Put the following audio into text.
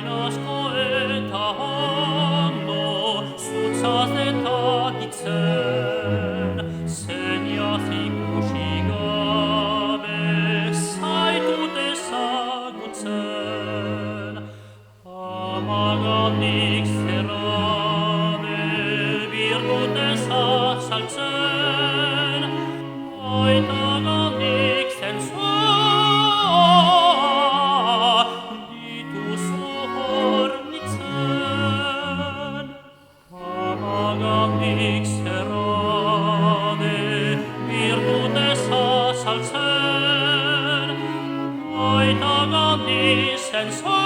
Finasko eta ondo, zutzaz eta ditzen, zeniaz ikusi gabe, zaitut ezagutzen. Amagatik zerrabe, birtutez azaltzen, aitagatik zentzua, dituzu hornitzen. Amagatik zerrabe, birtutez azaltzen, aitagatik zentzua,